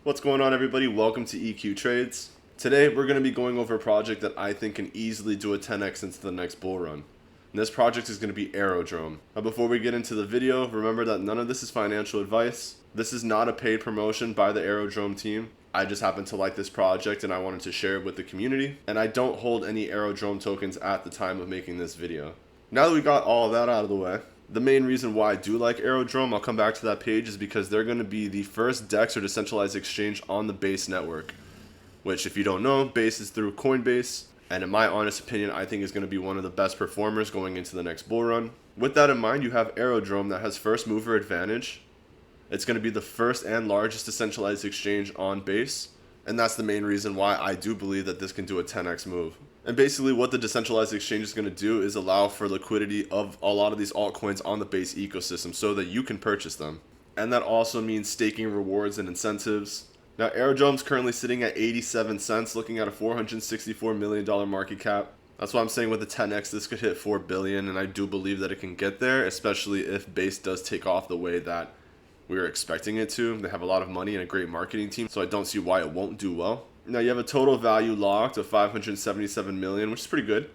What's going on, everybody? Welcome to EQ Trades. Today we're going to be going over a project that I think can easily do a 10x into the next bull run. And this project is going to be Aerodrome. Now before we get into the video, remember that none of this is financial advice. This is not a paid promotion by the Aerodrome team. I just happen to like this project and I wanted to share it with the community. And I don't hold any Aerodrome tokens at the time of making this video. Now that we got all of that out of the way, the main reason why I do like Aerodrome, I'll come back to that page, is because they're going to be the first DEX or decentralized exchange on the Base network. Which, if you don't know, Base is through Coinbase. And in my honest opinion, I think is going to be one of the best performers going into the next bull run. With that in mind, you have Aerodrome that has first mover advantage. It's going to be the first and largest decentralized exchange on Base. And that's the main reason why I do believe that this can do a 10x move. And basically what the decentralized exchange is going to do is allow for liquidity of a lot of these altcoins on the Base ecosystem so that you can purchase them. And that also means staking rewards and incentives. Now Aerodrome's currently sitting at 87 cents, looking at a $464 million market cap. That's why I'm saying with the 10x this could hit 4 billion, and I do believe that it can get there, especially if Base does take off the way that we were expecting it to. They have a lot of money and a great marketing team, so I don't see why it won't do well. Now you have a total value locked of 577 million, which is pretty good.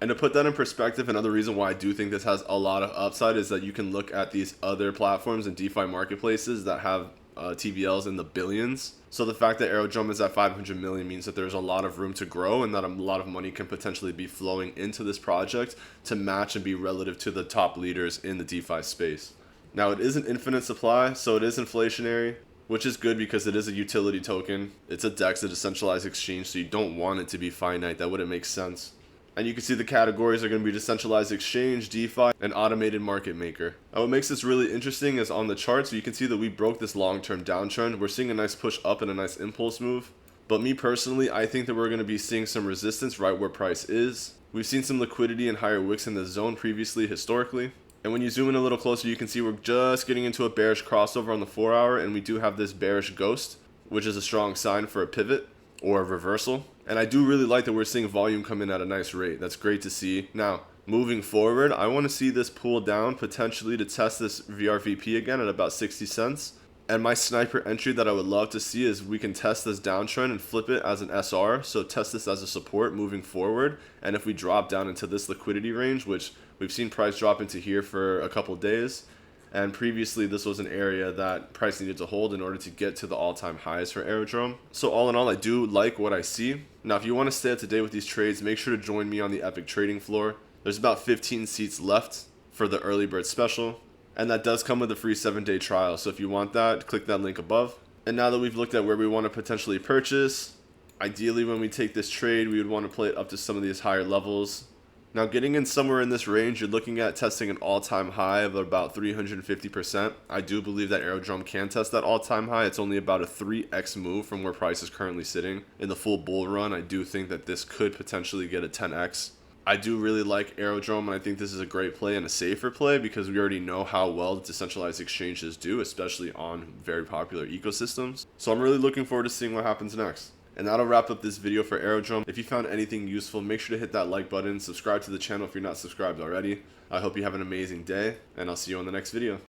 And to put that in perspective, another reason why I do think this has a lot of upside is that you can look at these other platforms and DeFi marketplaces that have TVLs in the billions. So the fact that Aerodrome is at 500 million means that there's a lot of room to grow and that a lot of money can potentially be flowing into this project to match and be relative to the top leaders in the DeFi space. Now it is an infinite supply, so it is inflationary, which is good because it is a utility token. It's a DEX, a decentralized exchange, so you don't want it to be finite. That wouldn't make sense. And you can see the categories are going to be decentralized exchange, DeFi, and automated market maker. Now what makes this really interesting is on the chart, so you can see that we broke this long-term downtrend. We're seeing a nice push up and a nice impulse move. But me personally, I think that we're going to be seeing some resistance right where price is. We've seen some liquidity and higher wicks in the zone previously, historically. And when you zoom in a little closer, you can see we're just getting into a bearish crossover on the 4 hour, and we do have this bearish ghost, which is a strong sign for a pivot or a reversal. And I do really like that we're seeing volume come in at a nice rate. That's great to see. Now, moving forward, I want to see this pull down potentially to test this VRVP again at about 60 cents. And my sniper entry that I would love to see is we can test this downtrend and flip it as an SR. So test this as a support moving forward. And if we drop down into this liquidity range, which we've seen price drop into here for a couple days, and previously this was an area that price needed to hold in order to get to the all-time highs for Aerodrome. So all in all, I do like what I see. Now if you want to stay up to date with these trades, make sure to join me on the EPIQ trading floor. There's about 15 seats left for the early bird special. And that does come with a free 7-day trial. So if you want that, click that link above. And now that we've looked at where we want to potentially purchase, ideally when we take this trade, we would want to play it up to some of these higher levels. Now getting in somewhere in this range, you're looking at testing an all-time high of about 350%. I do believe that Aerodrome can test that all-time high. It's only about a 3x move from where price is currently sitting. In the full bull run, I do think that this could potentially get a 10x. I do really like Aerodrome, and I think this is a great play and a safer play because we already know how well decentralized exchanges do, especially on very popular ecosystems. So I'm really looking forward to seeing what happens next. And that'll wrap up this video for Aerodrome. If you found anything useful, make sure to hit that like button, subscribe to the channel if you're not subscribed already. I hope you have an amazing day, and I'll see you on the next video.